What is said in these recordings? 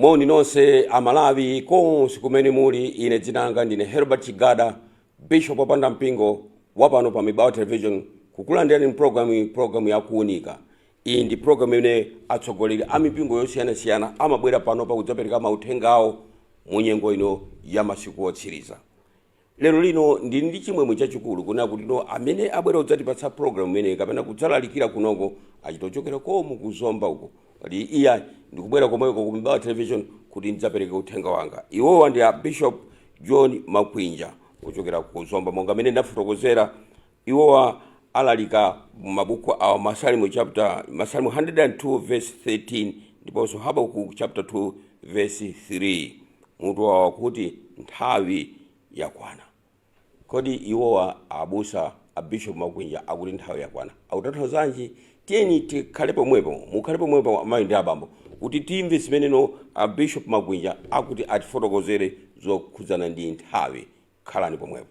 Moni nonse amalawi konse kumene muli. Ine dzinanga ndine Herbert Chigada, Bishop wapanda mpingo wapano pa Mibawa Television, kukulandirani program ya kuunika. Iyi ndi program imene atsogoleri a mipingo yosiyanasiyana amabwera pano pa kudzapereka mauthenga awo mu nyengo ino ya masiku otsiriza. Lero lino ndili ndi chimwemwe chachikulu kunena kuti amene abwera kudzatipatsa program imene kapena kudzalalikira kunoko achitochokera komu kuzomba uko. Kodi iya ndikubwera komweko ku Mibawa Television kuti ndidzapereke uthenga wanga. Iwowa ndi Bishop John Makwinja kuchokera ku Zomba, monga amene ndafotokozera. Iwowa alalika mabuku a Masalimo 102 verse 13 ndiponso Habakkuk chapter 2 verse 3. Mutu wawo kuti nthawi yakwana. Kodi iwowa abusa a Bishop Makwinja akuti nthawi yakwana akutanthauzanji? Tiyeni tikhale pomwepo, mukhale pomwepo amayi ndi abambo kuti timve zimene a Bishop Makwinja akuti atifotokozere zokhudzana ndi nthawi. Khalani pomwepo.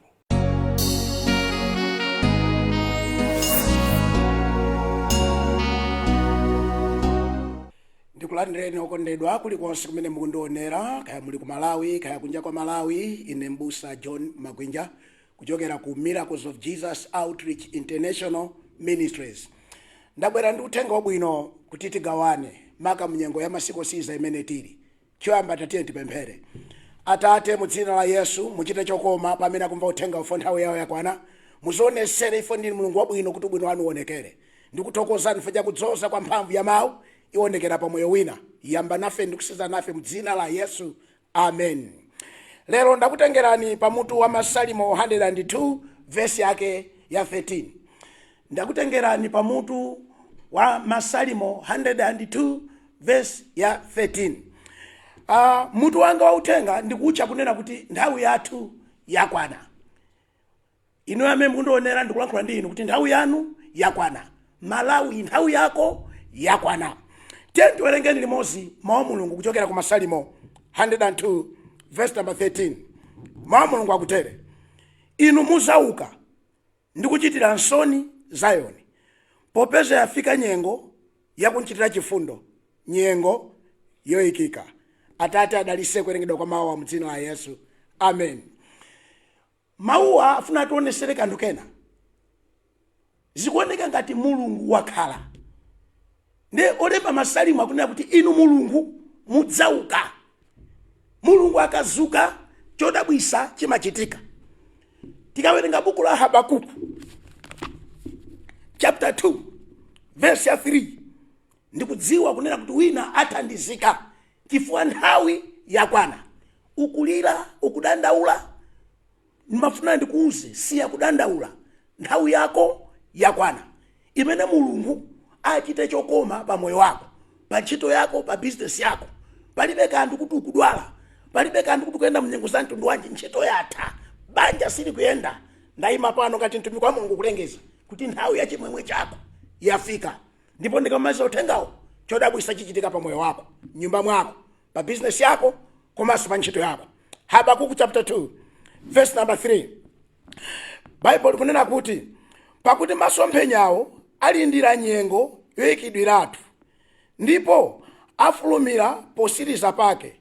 Ndikulandireni okondedwa kulikonse kumene mukundionera, kaya muli ku Malawi kaya kunja kwa Malawi. Ine mbusa John Makwinja kuchokera ku Miracles of Jesus Outreach International Ministries. Ndabwera ndi uthenga wabwino kuti tigawane maka mnyengo ya masiku otsiriza imene tili. Choyamba tatiye tipemphere. Atate, mu dzina la Yesu muchite chokoma pamene akumva uthenga wa nthawi yawo yakwana. Muzionesere ife ndinu Mulungu wabwino kuti ubwino wanu uonekere. Ndikuthokozani chifukwa cha kudzoza kwa mphamvu ya mawu ionekera pa moyo wina. Yamba nafe ndikusiza nafe mu dzina la Yesu. Amen. Lero ndakutengerani pamutu wa Masalimo 102 verse yake ya 13. Ndakutengerani pamutu wa Masalimo 102 verse ya 13. Mutu wanga wa uthenga ndikucha kunena kuti nthawi yathu yakwana. Inu amene mukundionera ndikulankhula ndi inu kuti nthawi yanu yakwana. Malawi nthawi yako yakwana. Tiwerengeni limodzi mawu Mulungu kuchokera ku Masalimo 102 verse number 13. Mawu Mulungu akutere: inu muzauka ndikuchitira nsoni Zayoni, popeza yafika nyengo yakunchitira chifundo, nyengo yoyikika. Atate adalise kuwerengedwa kwa mawu mu dzina la Yesu. Amen. Mawuwa afuna tionesere kanthu kena. Zikuoneka ngati Mulungu wakhala. Nde olemba Masalimo akunena kuti inu Mulungu mudzauka. Mulungu akazuka chodabwisa chimachitika. Tikawerenga buku la Habakkuk chapter 2 verse ya 3, ndikudziwa kunena kuti wina athandizika chifukwa nthawi yakwana. Ukulira, ukudandaula, ndimafuna ndikuuze siya kudandaula. Nthawi yako yakwana imene Mulungu achite chokoma pa moyo wako, pa ntchito yako, pa business yako. Palibe kanthu kuti ukudwala, palibe kanthu kuti kuyenda mnyengo za mtundu wanji. Ntchito yatha, banja sili kuyenda. Ndayima pano ngati mtumiki wa Mulungu kulengeza kuti nthawi ya chimwemwe chako yafika. Ndipo ndikamaliza uthengawo chodabwisa chichitika pa moyo wako, nyumba mwako, pa business yako, komanso pa ntchito yako. Habakkuk chapter 2 verse number 3. Bible kunena kuti pakuti masomphenyawo alindira nyengo yoyikidwiratu, ndipo afulumira posiriza pake,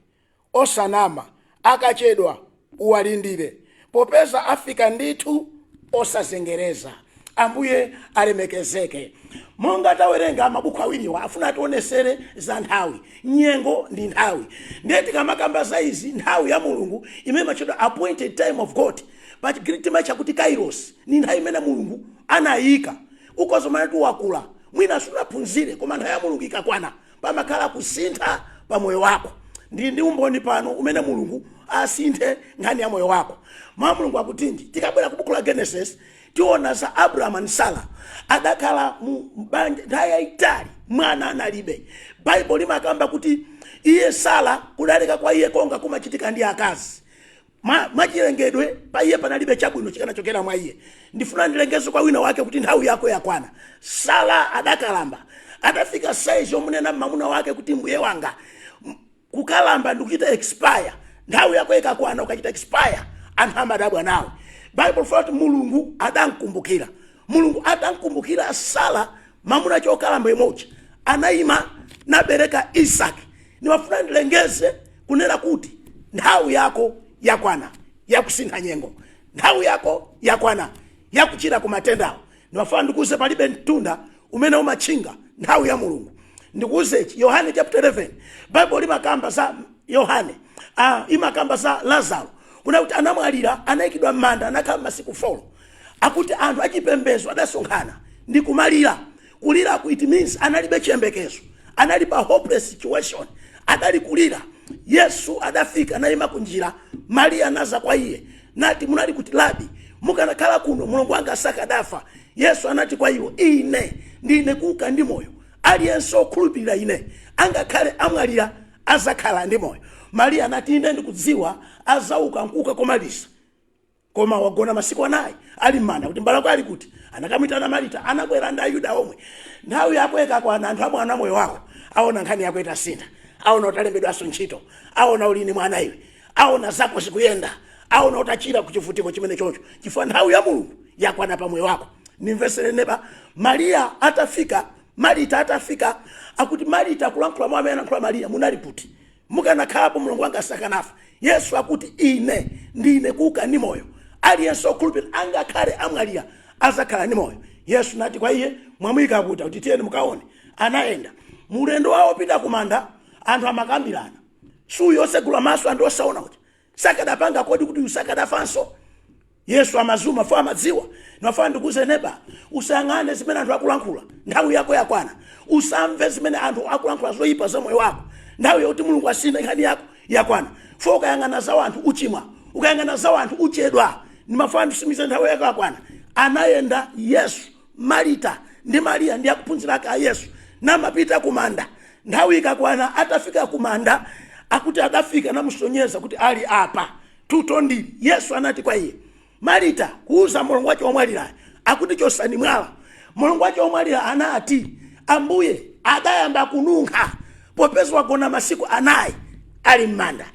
osanama akachedwa uwalindire, popeza afika ndithu osazengereza. Ambuye alemekezeke. Monga tawerenga mabuku awiriwa afuna tionesere za nthawi. Nyengo ndi nthawi. Ndiye tikamakamba za izi nthawi ya Mulungu imene machedwa appointed time of God, but Greek machakuti kairos, ni nthawi imene Mulungu anayika. Ukozomana tu wakula mwina sunaphunzire koma nthawi ya Mulungu ikakwana pamakhala kusintha pa moyo wako. Ndi umboni pano umene Mulungu asinthe nkhani ya moyo wako. Mawu Mulungu akutinji tikabwera ku buku la Genesis tiona za Abraham and Sarah adakhala mu banja nthawi yaitali, mwana analibe. Bible limakamba kuti iye Sarah kudalika kwa iye konga kumachitika ndi akazi. Mwachilengedwe pa iye panalibe chabwino chikanachokera mwa iye. Ndifuna ndilengezo kwa wina wake kuti nthawi yako yakwana. Sarah adakalamba, adafika size yomunena mamuna wake kuti mbuye wanga kukalamba ndikuchita expire. Nthawi yako ikakwana ukachita expire, anthu amadabwa nawe. Bible for Mulungu adankumbukira. Mulungu adankumbukira Sarah mamuna chokalamba imodzi. Anayima nabereka Isaac. nimafuna ndilengeze kunena kuti nthawi yako yakwana yakusintha nyengo, nthawi yako yakwana yakuchira ku matendawo. Nimafuna ndikuze palibe mtunda umene umachinga nthawi ya Mulungu. Ndikuzechi Yohane chapter 11 Bible limakamba za Yohane imakamba za Lazaro, kuna kuti anamwalira anayikidwa m'manda anakhala masiku 4, akuti anthu achipembedzo adasonkhana ndi kumalira. Kulira ku it means analibe chiyembekezo, anali pa hopeless situation, adali kulira. Yesu adafika nayima kunjira, Maria anaza kwa iye nati, munali kuti labi mukanakhala kuno mulungu wanga asakadafa. Yesu anati kwa iwo, ine ndine kuuka ndi moyo, aliyense okhulupirira ine angakhale amwalira azakhala ndi moyo. Maria anati, ine ndikudziwa azauka nkuuka komalisa, koma wagona masiku 4 ali m'manda. Kuti mbala kwali kuti anakamwitana Marita, anakwera ndi Ayuda omwe. Nthawi yako ikakwana anthu amwana moyo wako aona nkhani yako itasintha, aona utalembedwaso ntchito, aona ulini mwana iwe, aona zako zikuyenda, aona utachira ku chivutiko chimene chocho, chifukwa nthawi ya Mulungu yakwana pa moyo wako. Nimvesere neba, Maria atafika, Marita atafika, akuti Marita kulankhula mwa amene anayankhula Maria munali kuti mukanakhalapo mulungu wanga asakanafa. Yesu akuti ine ndine kuuka ndi moyo, aliyense okhulupirira angakhale amwalira azakhala ndi moyo. Yesu nati kwa iye, mwamuyika kuti tiyeni mukaone. Anayenda mulendo wawo pita kumanda, anthu amakambirana, suyo osegula maso anthu osaona kuti sakadapanga kodi kuti usakadafanso. Yesu amazuma fo amadziwa. Nafana ndikuze neba, usangane zimene anthu akulankhula nthawi yako yakwana. Usamve zimene anthu akulankhula zoyipa za moyo wako nthawi yoti Mulungu asinthe nkhani yako yakwana. Fo ukayang'ana za anthu uchimwa, ukayang'ana za anthu uchedwa, nimafana ndisimize nthawi yako yakwana. Anayenda Yesu, Marita ndi Maria ndi akuphunzira ake a Yesu namapita kumanda. Nthawi ikakwana atafika kumanda, akuti adafika namusonyeza kuti ali apa tutondi. Yesu anati kwa iye, Marita, kuuza mulungu wacho omwalira akuti chosani mwala. Mulungu wacho omwalira anati, Ambuye adayamba kununkha popeza wagona masiku 4 ali m'manda.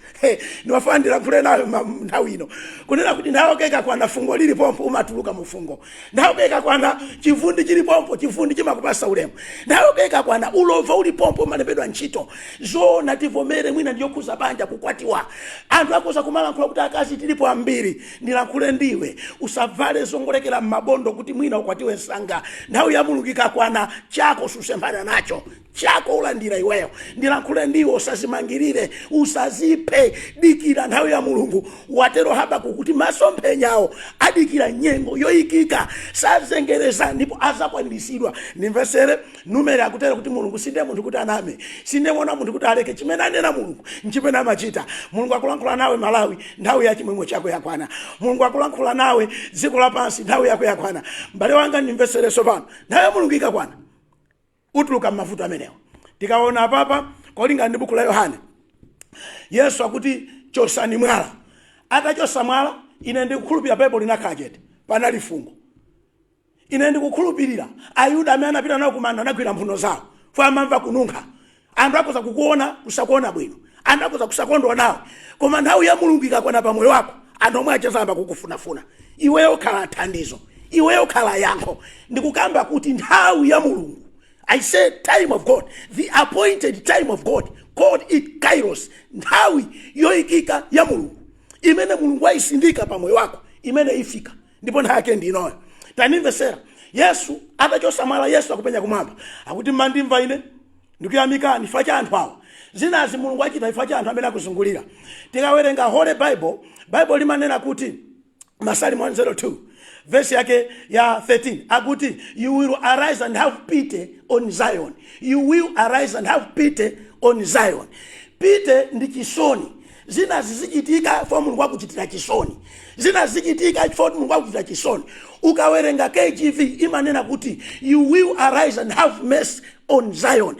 Niwafana ndilankhule nawe nthawi ino kunena kuti nthawi keka kwana fungo lili pompo umatuluka mufungo, nthawi keka kwana chivundi chili pompo chivundi chimakupasa ulemu, nthawi keka kwana ulova uli pompo umalembedwa ntchito. Zoona tivomere mwina ndiyokhuza banja kukwatiwa. Anthu akuza kumalankhula kuti akazi tilipo ambiri, ndilankhule ndiwe usavale zongolekera m'mabondo kuti mwina ukwatiwe nsanga. Nthawi ya Mulungu ikakwana chako susemphana nacho, chako ulandira iweyo. Ndilankhule ndiwe usazimangirire, usazipe, dikira nthawi ya Mulungu. Watero Habakuku kuti masomphenyawo adikira nyengo yoyikika, sazengereza ndipo azakwaniritsidwa. Nimvesere Numeri akutera kuti Mulungu sinde munthu kuti aname, sinde mona munthu kuti aleke. Chimene anena Mulungu nchimene amachita. Mulungu akulankhula nawe Malawi, nthawi ya chimwemwe chako yakwana. Mulungu akulankhula nawe dziko lapansi, nthawi yako yakwana. Mbale wanga nimvesere sopano, nthawi ya Mulungu ikakwana utuluka m'mavuto amenewo. Tikaona papa kolinga ndi buku la Yohane, Yesu akuti chosani mwala. Atachosa mwala, ine ndikukhulupirira Bible linakhala chete panali fungo. Ine ndikukhulupirira Ayuda amene anapita nawo kumanda anagwira mphuno zawo fo amamva kununkha. Anthu akoza kukuona kusakuona bwino, anthu akoza kusakondwa nawe, koma nthawi ya Mulungu ikakwana pa moyo wako anthu omwe achazamba kukufunafuna. Iweyo khala thandizo, iweyo khala yankho. Ndikukamba kuti nthawi ya Mulungu, I say time of God, the appointed time of God, called it Kairos, nthawi yoyikika ya Mulungu imene Mulungu ayisindika pa moyo wako, imene ifika ndipo nthawi yake ndinoyo. Tanimvesera Yesu atachosa mwala. Yesu akupenya kumwamba akuti mmandimva ine ndikuyamikani ifa cha anthu awa. Zinazi Mulungu achita ifa cha anthu amene akuzungulira. Tikawerenga Holy Bible limanena kuti Masalimo 102 verse yake ya 13 akuti, you will arise and have pity on Zion. You will arise and have pity on Zion. Pity ndi chisoni. Zina zizichitika fo Mulungu akuchitira chisoni, zina zichitika fo Mulungu akuchitira chisoni. Ukawerenga KJV imanena kuti you will arise and have mercy on Zion.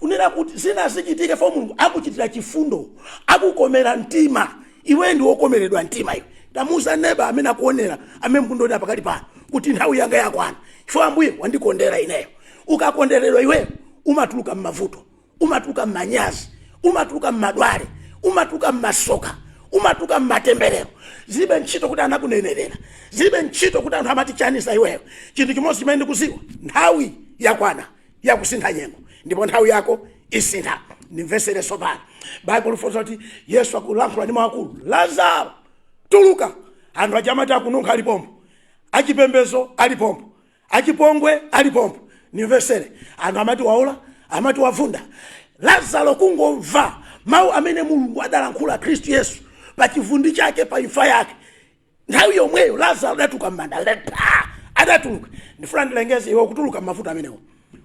Kunena kuti zina zichitika fo Mulungu akuchitira chifundo, akukomera mtima. Iwe ndi wokomeredwa mtima iwe. Tamusa neba amene akuonera amene mpundoni pakali pano kuti nthawi yanga yakwana, chifukwa Ambuye wandikondera ineyo. Ukakondererwa iwe umatuluka m'mavuto, umatuluka m'manyazi, umatuluka m'madwale, umatuluka m'masoka, umatuluka m'matemberero. Zilibe ntchito kuti anakunenerera, zilibe ntchito kuti anthu amati chanisa iweyo. Chinthu chimodzi chimene ndikuziwa, nthawi yakwana yakusintha nyengo, ndipo nthawi yako isintha. nimvesere sopano. Bible lifotokoza kuti Yesu akulankhula ndi maakulu, Lazaro tuluka. Anthu achamati akununkha alipompo, achipembezo alipompo, achipongwe alipompo. Nimvesere, anthu amati waola, amati wavunda. Lazaro kungomva mawu amene Mulungu adalankhula Khristu Yesu pa chivundi chake, pa imfa yake. Nthawi yomweyo Lazaro adatuka m'manda, adatuluka. Ndifuna ndilengeze iwe ukutuluka m'mavuto amenewo,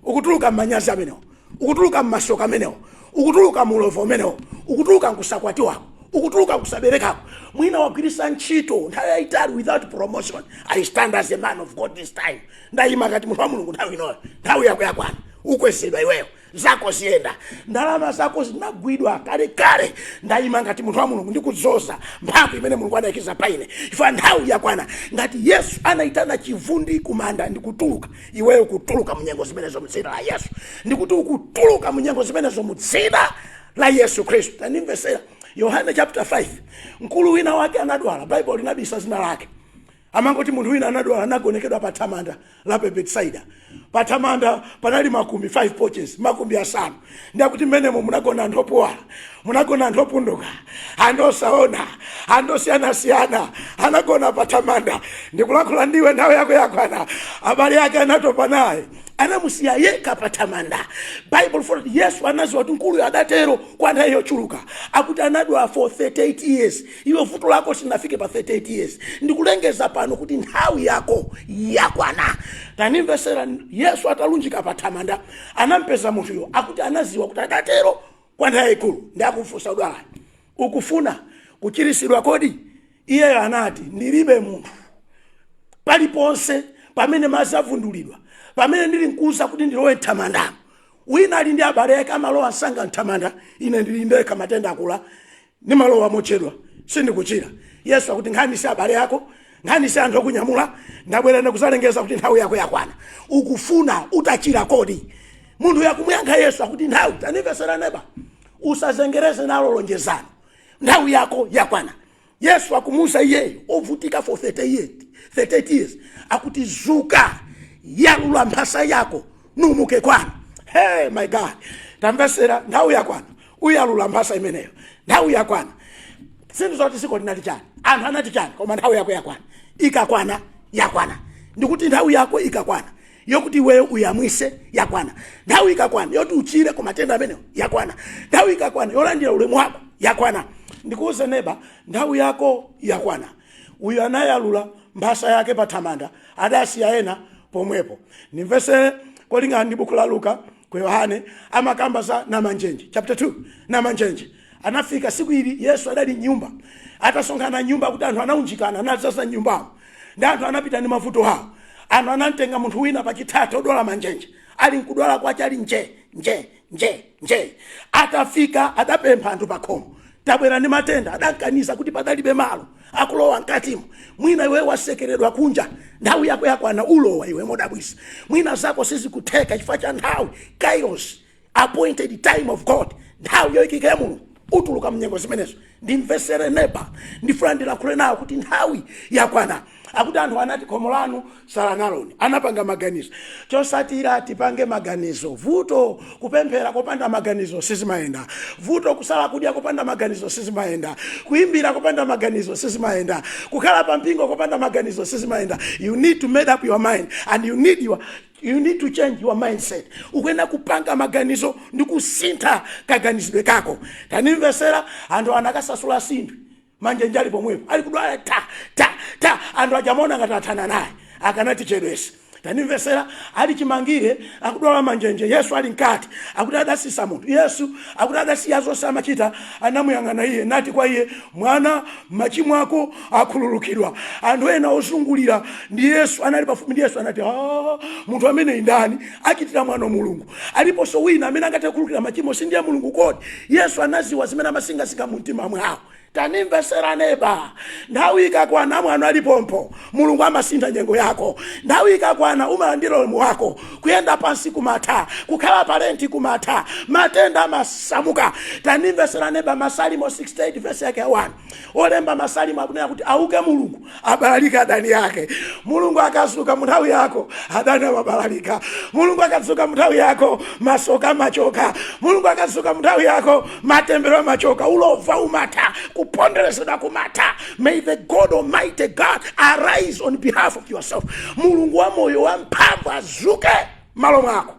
ukutuluka m'manyazi amenewo, ukutuluka m'mashoka amenewo, ukutuluka mulovo amenewo, ukutuluka nkusakwati wako, ukutuluka kusabereka. Mwina wagwirisa ntchito nthawi yayitali without promotion. I stand as a man of God this time. Ndayima ngati munthu wa Mulungu nthawi inoyo, nthawi yako yakwana, ukwezedwa iweyo, zako ziyenda, ndalama zako zinagwidwa kale. Ndayima ngati munthu wa Mulungu ndikudzoza mphamvu imene Mulungu anayikiza paine. Ifa nthawi yakwana, ngati Yesu anayitana chivundi kumanda, ndikutuluka. Iweyo kutuluka munyengo zimenezo mudzina la Yesu. Ndikuti ukutuluka munyengo zimenezo mudzina la Yesu Kristu. Tanimvesera Yohane chapter 5. Mkulu wina wake anadwala, Bible linabisa zina lake. Amangoti munthu wina anadwala, anagonekedwa pa thamanda la Bethsaida. Pa thamanda panali makumbi 5 porches, makumbi asanu. Ndakuti mmenemo munagona anthu opuwala, munagona anthu opunduka, anthu osaona, anthu osiyana-siyana, anagona pa thamanda. Ndikulankhula ndiwe nthawi yako yakwana. Abale yake anatopa naye, anamusiya yekha pa thamanda. Bible for Yesu anaziwa kuti mkulu adatero kwa nthawi yochuluka, akuti anadwala for 38 years. Iwe vuto lako sinafike pa 38 years. Ndikulengeza pano kuti nthawi yako yakwana. Tanimvesera, Yesu atalunjika pa thamanda, anampeza munthuyo, akuti anaziwa kuti adatero kwa nthawi yayikulu. Ndakufunsa udwala, ukufuna kuchiritsidwa kodi? Iye anati, ndilibe munthu paliponse pamene madzi avundulidwa, pamene ndili nkuza kuti ndilowe thamanda. Wina ali ndi abale yake amalowa nsanga thamanda, ine ndili ndekha matenda akula, nimalowa mochedwa, sindikuchira. Yesu akuti nkhani si abale yako, nkhani si anthu okunyamula, ndabwera ndikuzalengeza kuti nthawi yako yakwana. Ukufuna utachira kodi? Munthu yakumuyankha Yesu akuti nthawi. Tanimvesera neba, usazengereze nalo lonjezano, nthawi yako yakwana. Yesu akumuza iyeyo ovutika for 38 years, akuti zuka, yalula mphasa yako, numuke kwanu. Hey my God, tamvesera, nthawi yakwana, uyalula mphasa imeneyo, nthawi yakwana. Sinthu zoti siko linati chani, anthu anati chani, koma nthawi yako yakwana, ikakwana yakwana. Ndikuti nthawi yako ikakwana, yokuti wewe uyamwise yakwana. Nthawi ikakwana yoti uchire ku matenda ameneyo yakwana. Nthawi ikakwana yolandira ulemu wako yakwana. Ndikuuze neba, nthawi yako yakwana. Uyu anayalula mphasa yake pa thamanda, adasiya ena pomwepo. Nimvesere kolingana ndi buku la Luka ku Yohane, amakamba za namanjenje chapter 2. Namanjenje anafika siku ili Yesu adali nyumba, atasonkhana nyumba kuti anthu anaunjikana, anadzaza nyumbamo, ndi anthu anapita ndi mavuto hawo. Anthu anamtenga munthu wina pachithatha odwala manjenje, ali nkudwala kwache ali nje. Atafika adapempha anthu pakhomo, tabwera ndi matenda, adankaniza kuti padalibe malo akulowa mkatimo. Mwina iwe wasekeredwa kunja, nthawi yako yakwana, ulowa iwe modabwisa. Mwina zako sizikutheka chifukwa cha nthawi, kairos, appointed time of God. Nthawi yoyikika Mulungu, utuluka mnyengo zimenezo. Ndimvesere neba, ndifuna ndilankhule nawo kuti nthawi yakwana. Akuti anthu anati khomo lanu salanaloni, anapanga maganizo. Chosatira tipange maganizo. Vuto kupemphera kopanda maganizo sizimayenda. Vuto kusala kudya kopanda maganizo sizimayenda. Kuimbira kopanda maganizo sizimayenda. Kukhala pa mpingo kopanda maganizo sizimayenda. You need to make up your mind, and you need to change your mindset. Ukwenda kupanga maganizo ndikusintha kaganizidwe kako. Tanimvesera, anthu anakasasula sinthu, manjenje ali pomwepo, ali kudwala ta anthu ajamona ngati athana naye, akanati chedwesi. Tanimvesera, ali chimangire, akudwala manjenje, Yesu ali nkati, akuti adasisa munthu. Yesu akuti adasiya zonse amachita, anamuyang'ana iye nati kwa iye, mwana, machimo ako akhululukidwa. Anthu ena ozungulira ndi Yesu, anali pafupi ndi Yesu, anati munthu amene ndani achitira mwana Mulungu? Aliponso wina amene angathe kukhululukira machimo, si ndiye Mulungu kodi? Yesu anaziwa zimene amasingasika mu mtima mwawo. tanimvesera neba. Nthawi ikakwana mwana alipompo, mulungu amasintha nyengo yako. Nthawi ikakwana umalandira ulemu wako, kuyenda pansi kumatha, kukhala parenti kumatha, matenda amasamuka. Tanimvesera neba. Masalimo 68 verse yake 1. Olemba masalimo akunena kuti auke mulungu abalalika adani yake. Mulungu akazuka munthawi yako, adani amabalalika. Mulungu akazuka munthawi yako, masoka machoka. Mulungu akazuka munthawi yako, matembero machoka. Ulova umata, kuponderezedwa kumata. May the God Almighty God arise on behalf of yourself. Mulungu wa moyo wa mphamvu azuke malo mwako,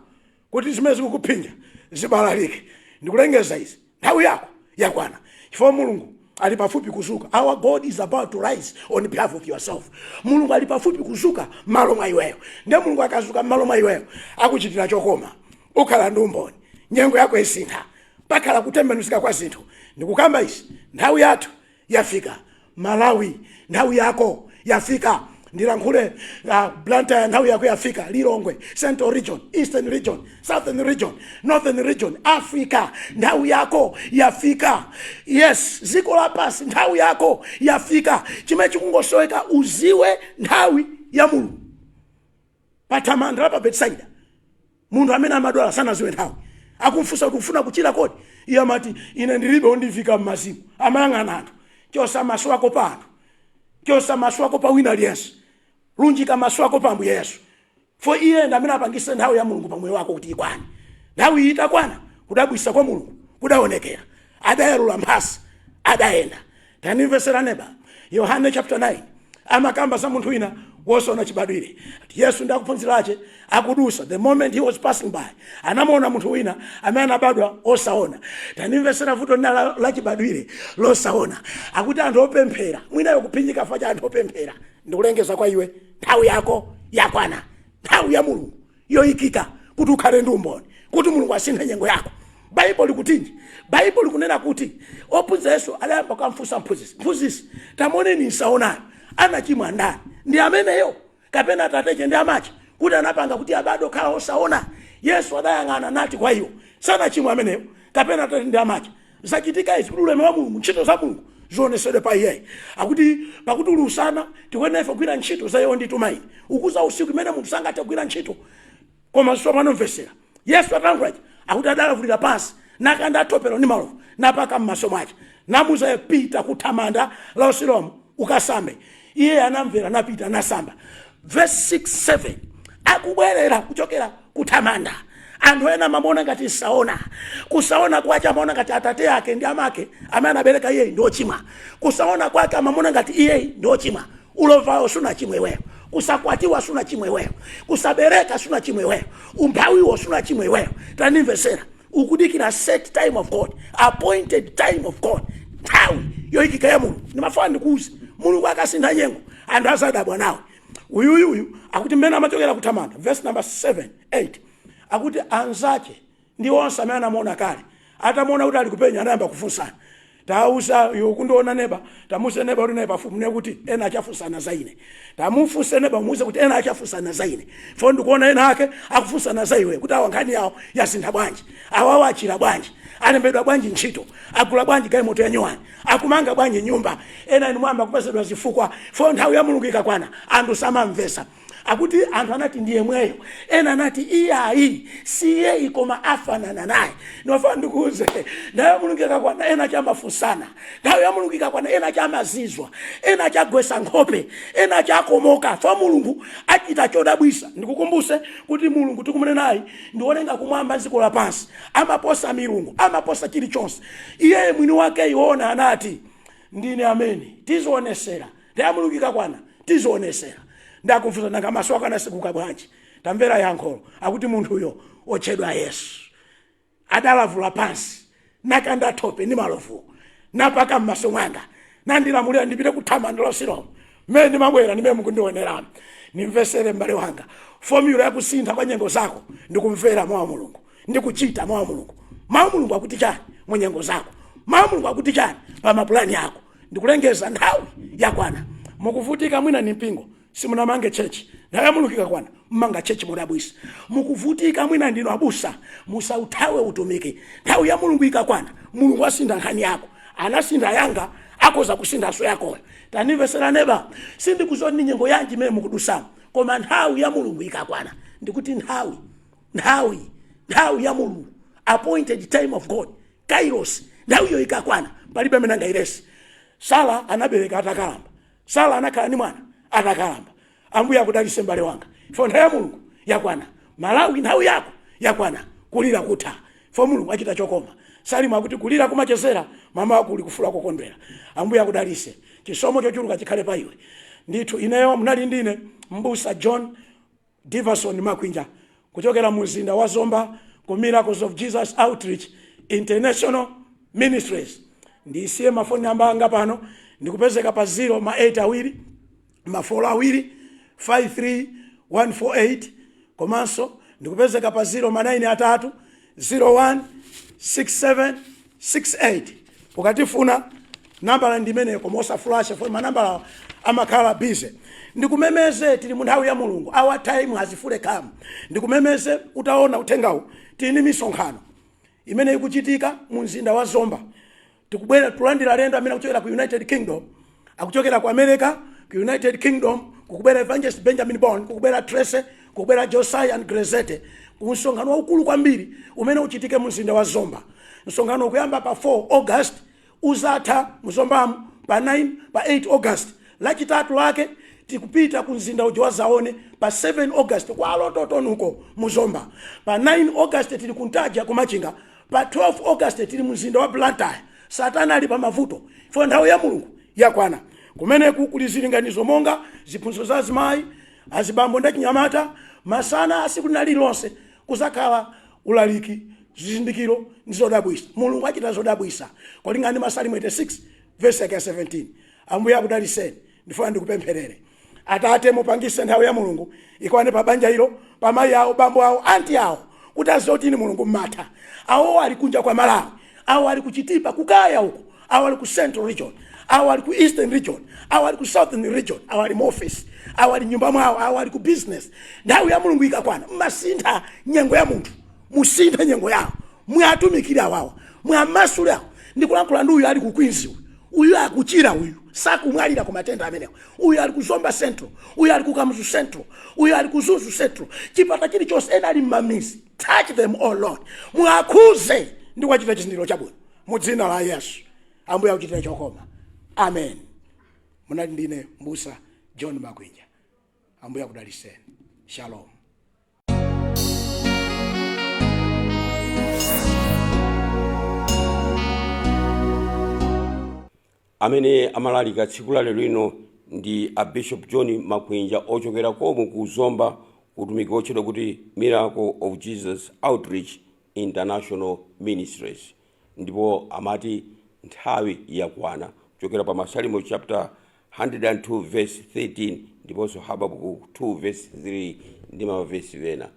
kuti zimene zikukupinja zibalalike. Ndikulengeza izi, nthawi yako yakwana. Chifukwa mulungu ali pafupi kuzuka. Our God is about to rise on behalf of yourself. Mulungu ali pafupi kuzuka malo mwa iweyo. Ndiye mulungu akazuka malo mwa iweyo, akuchitira chokoma, ukhala ndi umboni, nyengo yako isintha, pakhala kutembenuzika kwa zinthu. Ndikukamba izi, nthawi yathu yafika. Malawi, nthawi yako yafika. Ndilankhule Blantyre, nthawi yako yafika. Lilongwe, Central Region, Eastern Region, Southern Region, Northern Region, Africa, nthawi yako yafika. Yes, ziko lapasi, nthawi yako yafika. Chimene chikungosoweka uziwe nthawi ya mulungu. Patamandra pa Bethsaida, munthu amene amadwala sanaziwe nthawi. Akumfunsa kuti ufuna kuchira kodi? Iye amati ine ndilibe ondivika m'mazimu. Amayang'ana anthu, chosa maso ako pa anthu, chosa maso ako pa wina aliyense, lunjika maso ako pa Ambuye Yesu. For iye ndi amene apangise nthawi ya mulungu pa moyo wako kuti ikwane. Nthawi itakwana, kudabwisa kwa mulungu kudaonekera. Adayalula mphasa, adayenda. Tanimvesera neba. Yohane chapter 9. Amakamba za munthu wina wosona chibadwire. Yesu ndakuphunzirache akudusa. The moment he was passing by, anamuona munthu wina amene anabadwa osaona. Tanimvesera vuto la chibadwire losaona. Akuti anthu opemphera, mwina yokupinjika fa cha anthu opemphera. Ndikulengeza kwa iwe, nthawi yako yakwana. Nthawi ya mulungu yoyikika kuti ukhale ndi umboni, kuti mulungu asinthe nyengo yako. Bible likutinji, Bible likunena kuti ophunzira Yesu alayamba kumfunsa mphunzisi, tamoneni nsaonani anachimwa ndani? Ndi ameneyo kapena tateche ndi amachi kuti anapanga kuti abado khala osaona? Yesu adayang'ana nati kwa iwo, sanachimwa ameneyo kapena tateche ndi amachi. Zachitika izi kuti ulemu wa mulungu, ntchito za mulungu zionesedwe pa iye. Akuti pakuti ulusana tikuyenefe kugwira ntchito za iwo nditumaini. Ukuza usiku imene munthu sangathe kugwira ntchito. Koma tsopano mvesera, Yesu atankhulachi akuti adalavulira pansi nakanda atopero ndi malovu napaka m'maso mwake, namuza pita kuthamanda la Usilomu ukasambe. Iye anamvera napita nasamba. Verse 6-7, akubwerera kuchokera kuthamanda. Anthu ena amamona ngati saona. Kusaona kwake amamona ngati atate yake ndi amake amene anabereka iye ndi ochimwa. Kusaona kwake amamona ngati iye ndi ochimwa. Ulovawo suna chimwe wewe, kusakwatiwa suna chimwe wewe, kusabereka suna chimwe wewe, umphawiwo suna chimwe wewe. Tanimvesera, ukudikira set time of God, appointed time of God. Nthawi yoyikika ya mulungu. Ndimafuna ndikuuze, mulungu akasintha nyengo anthu azadabwa nawe. Uyu akuti mmene amachokera kuthamanda. Verse number 7-8, akuti anzache ndi onse amene anamuona kale atamuona kuti ali kupenya anayamba kufunsana. Tausa yokundiona neba, tamuse neba uri neba fumu nekuti ena achafunsana za ine. Tamufuse neba muze kuti ena achafunsana za ine. Fo ndikuona ena ake akufunsana za iwe kuti awa nkhani yawo yasintha bwanji, awawa achira bwanji, alembedwa bwanji ntchito, agula bwanji galimoto ya nyuwani, akumanga bwanji nyumba. Ena inu mwamba kupezedwa zifukwa. Fo nthawi ya mulungu ikakwana anthu samamvesa. Akuti anthu anati ndiye mweyo, ena anati iyayi siye ikoma afanana naye. Ndofana ndikuuze, nthawi ya mulungu ikakwana ena chamafusana, nthawi ya mulungu ikakwana ena chamazizwa, ena chagwesa nkhope, ena chakomoka. Fa mulungu achita chodabwisa. Ndikukumbuse kuti mulungu tikumene naye ndionenga kumwamba dziko lapansi, amaposa milungu, amaposa chilichonse. Iye mwini wake iona anati ndine amene tizionesera. Nthawi ya mulungu ikakwana tizionesera. Ndakufuza nanga maso akana sikuka bwanji. Tamvera yankholo akuti munthu uyo otchedwa Yesu adalavula pansi nakanda thope ndi malovu napaka m'maso mwanga nandilamulira ndipite kuthamanda la Usilomu mmene ndimabwera ndimene mukundionera. Nimvesere m'bale wanga, formula yakusintha kwa nyengo zako ndikumvera mwa mulungu, ndikuchita mwa mulungu. Mwa mulungu akuti chani mu nyengo zako, mwa mulungu akuti chani pa mapulani yako. Ndikulengeza nthawi yakwana. Mukuvutika mwina ni mpingo simunamange chechi, nthawi ya mulungu ikakwana mmanga chechi modabwisa. Mukuvutika mwina ndino abusa musauthawe utumiki. Nthawi ya mulungu ikakwana mulungu asintha nkhani yako. Anasintha yanga akoza kusinthaso yakoyo. Tanimvesera neba sindikuzoti ni nyengo yanji imene mukudusamo, koma nthawi ya mulungu ikakwana ndikuti nthawi ya mulungu, appointed time of God, kairos, nthawiyo ikakwana palibe amene angayirese. Sara anabereka atakalamba, Sara anakhala ni mwana atakalamba. Ambuye akudalitse mbale wanga, fo nthawi ya mulungu yakwana. Malawi nthawi yako yakwana, kulira kutha fo mulungu achita chokoma. Salimo akuti kulira kumachezera mama wako uli kufula kokondwera. Ambuye akudalitse, chisomo chochuluka chikhale pa iwe. Ndithu ineyo mnali ndine Mbusa John Diverson Makwinja kuchokera mu mzinda wa Zomba ku Miracles of Jesus Outreach International Ministries. Ndisiye mafoni namba anga pano, ndikupezeka pa 0 4 2 53148, komanso ndikupezeka pa 0 9 016768. Ukatifuna nambala ndimene komosa flash for manambala amakhala busy. Ndikumemeze tili mu nthawi ya mulungu, our time has fully come. Ndikumemeze utaona uthengawo tili misonkhano imene ikuchitika mu mzinda wa Zomba. Tikubwera tulandira alendo amene akuchokera ku United Kingdom, akuchokera ku America, ku United Kingdom, kukubwera Evangelist Benjamin Bond, kukubwera Trace, kukubwera Josiah and Grazette. Msonkhano waukulu kwambiri umene uchitike mu mzinda wa Zomba. Msonkhano kuyamba pa 4 August uzatha muzombamu pa 8 August. Lachitatu lake tikupita ku mzinda uja wa Zaone pa 7 August kwa alototonuko muzomba. Pa 9 August tili kuntaja kumachinga. Pa 12 August tili mzinda wa Blantyre. Satana ali pa mavuto, fo nthawi ya mulungu yakwana. Kumene kukulizilinganizo monga ziphunzitso za azimayi, azibambo ndi chinyamata, masana asiku lililonse kuzakhala ulaliki, zizindikiro ndi zodabwisa. Mulungu achita zodabwisa kulingana ndi Masalimo 86 verse 17. Ambuye akudaliseni, ndifuna ndikupempherere. Atate mupangise nthawi ya mulungu ikwane pa banja hilo, pa mayi awo, bambo awo, anti awo, kuti azoti ni mulungu mmatha. Awo ali kunja kwa Malawi, awo ali kuchitipa kukaya huko, awo ali ku Central Region, awo ali ku Eastern Region, awo ali ku Southern Region, awo ali mu office, awo ali nyumba mwawo, awo ali ku business. Nthawi ya mulungu ikakwana masintha nyengo ya munthu, musintha nyengo yawo, mwatumikira wawo, mwamasula. Ndikulankhula ndi uyu ali ku Queens, uyu akuchira, uyu sakumwalira ku matenda amenewo, uyu ali ku Zomba Central, uyu ali ku Kamuzu Central, uyu ali ku Zuzu Central, chipata chilichonse ena ali mmamizi. Touch them all Lord, mwakhuze ndi kwachita chizindikiro chabwino mu dzina la Yesu. Ambuye akuchitire chokoma, amen. Munali ndine Mbusa John Makwinja. Ambuye akudaliseni. Shalom. Amene amalalika tsiku la lero lino ndi a Bishop John Makwinja ochokera komwe ku Zomba, utumiki otchedwa kuti Miracle of Jesus Outreach International Ministries. Ndipo amati nthawi yakwana kuchokera pa Masalimo chapter 102 verse 13 ndiponso Habakuku 2 verse 3 ndi mavesi vena.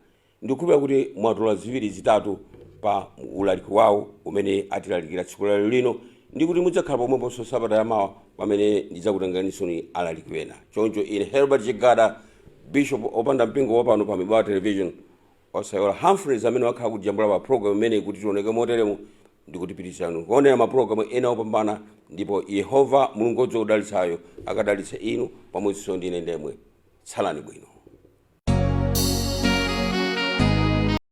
Ndikukhulupirira kuti mwatola ziwiri zitatu pa ulaliki wawo umene atilalikira tsiku la lero lino, ndikuti mudzakhala pomweponso sabata yamawa pamene ndidzakutenganisoni alaliki wena. Choncho ine Herbert Chigada, Bishop opanda mpingo wapano pa Mibaa Television, osayola Humphreys amene wakhala kujambula pa program imene kuti tioneke moteremo ndikutipitisanu kuonera maprogramu ena opambana. Ndipo Yehova mulungu odzodalitsayo akadalitse inu pamodzinso ndine ndemwe. Tsalani bwino.